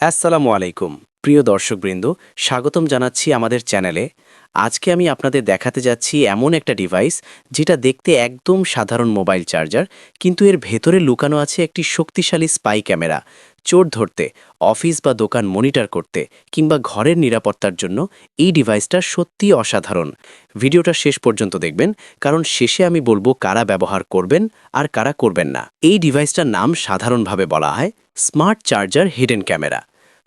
আসসালামু আলাইকুম প্রিয় দর্শকবৃন্দ, স্বাগতম জানাচ্ছি আমাদের চ্যানেলে। আজকে আমি আপনাদের দেখাতে যাচ্ছি এমন একটা ডিভাইস যেটা দেখতে একদম সাধারণ মোবাইল চার্জার, কিন্তু এর ভেতরে লুকানো আছে একটি শক্তিশালী স্পাই ক্যামেরা। চোর ধরতে, অফিস বা দোকান মনিটর করতে কিংবা ঘরের নিরাপত্তার জন্য এই ডিভাইসটা সত্যিই অসাধারণ। ভিডিওটা শেষ পর্যন্ত দেখবেন, কারণ শেষে আমি বলবো কারা ব্যবহার করবেন আর কারা করবেন না। এই ডিভাইসটার নাম সাধারণভাবে বলা হয় স্মার্ট চার্জার হিডেন ক্যামেরা।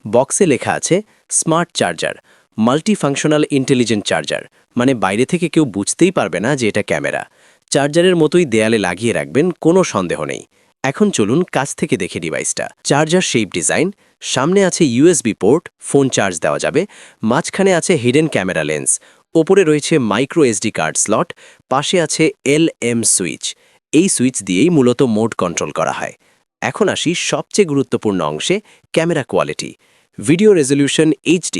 বক্সে লেখা আছে smart charger, multifunctional intelligent charger, মানে বাইরে থেকে কেউ বুঝতেই পারবে না যে এটা ক্যামেরা। চার্জারের মতোই দেয়ালে লাগিয়ে রাখবেন, কোনো সন্দেহ নেই। এখন চলুন কাছ থেকে দেখে ডিভাইসটা। চার্জার শেপ ডিজাইন, সামনে আছে ইউএসবি পোর্ট, ফোন চার্জ দেওয়া যাবে। মাঝখানে আছে হিডেন ক্যামেরা লেন্স, ওপরে রয়েছে মাইক্রো এসডি কার্ড স্লট, পাশে আছে LM সুইচ। এই সুইচ দিয়েই মূলত মোড কন্ট্রোল করা হয়। এখন আসি সবচেয়ে গুরুত্বপূর্ণ অংশে, camera quality. Video resolution HD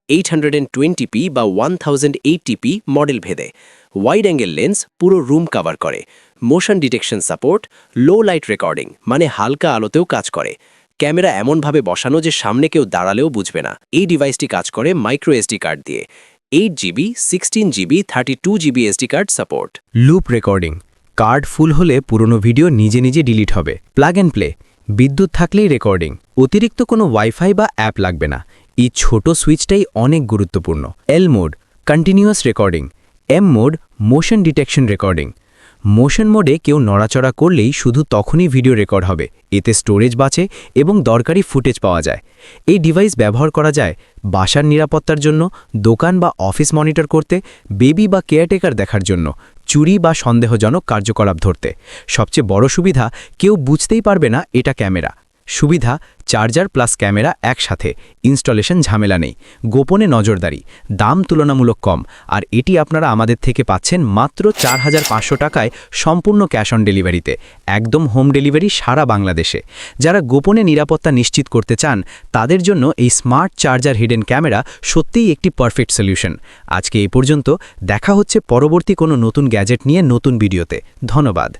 820p বা 1080p মডেল ভেদে। ওয়াইড অ্যাঙ্গেল লেন্স পুরো রুম কভার করে। Motion detection support, low light recording, মানে হালকা আলোতেও কাজ করে। ক্যামেরা এমনভাবে বসানো যে সামনে কেউ দাঁড়ালেও বুঝবে না। এই ডিভাইসটি কাজ করে মাইক্রো এসডি কার্ড দিয়ে। 8GB, 16GB, 32GB SD card support. Loop recording, card full হলে পুরনো ভিডিও নিজে নিজে ডিলিট হবে। প্লাগ অ্যান্ড প্লে, বিদ্যুৎ থাকলেই রেকর্ডিং, অতিরিক্ত কোনো ওয়াইফাই বা অ্যাপ লাগবে না। এই ছোট সুইচটাই অনেক গুরুত্বপূর্ণ। L mode, continuous recording. M mode, motion detection recording. Motion মোডে কেউ নড়াচড়া করলেই শুধু তখনই ভিডিও রেকর্ড হবে। এতে স্টোরেজ বাঁচে এবং দরকারি ফুটেজ পাওয়া যায়। এই ডিভাইস ব্যবহার করা যায় বাসার নিরাপত্তার জন্য, দোকান বা অফিস মনিটর করতে, বেবি বা কেয়ারটেকার দেখার জন্য, চুরি বা সন্দেহজনক কার্যকলাপ ধরতে। সবচেয়ে বড় সুবিধা, কেউ বুঝতেই পারবে না এটা ক্যামেরা। সুবিধা, চার্জার প্লাস ক্যামেরা একসাথে, ইনস্টলেশন ঝামেলা নেই, গোপনে নজরদারি, দাম তুলনামূলক কম, আর এটি আপনারা আমাদের থেকে পাচ্ছেন মাত্র 4500 টাকায়, সম্পূর্ণ ক্যাশ অন ডেলিভারিতে, একদম হোম ডেলিভারি সারা বাংলাদেশে। যারা গোপনে নিরাপত্তা নিশ্চিত করতে চান, তাদের জন্য এই স্মার্ট চার্জার হিডেন ক্যামেরা সত্যিই একটি পারফেক্ট সলিউশন। আজকে এই পর্যন্ত, দেখা হচ্ছে পরবর্তী কোনো নতুন গ্যাজেট নিয়ে নতুন ভিডিওতে। ধন্যবাদ।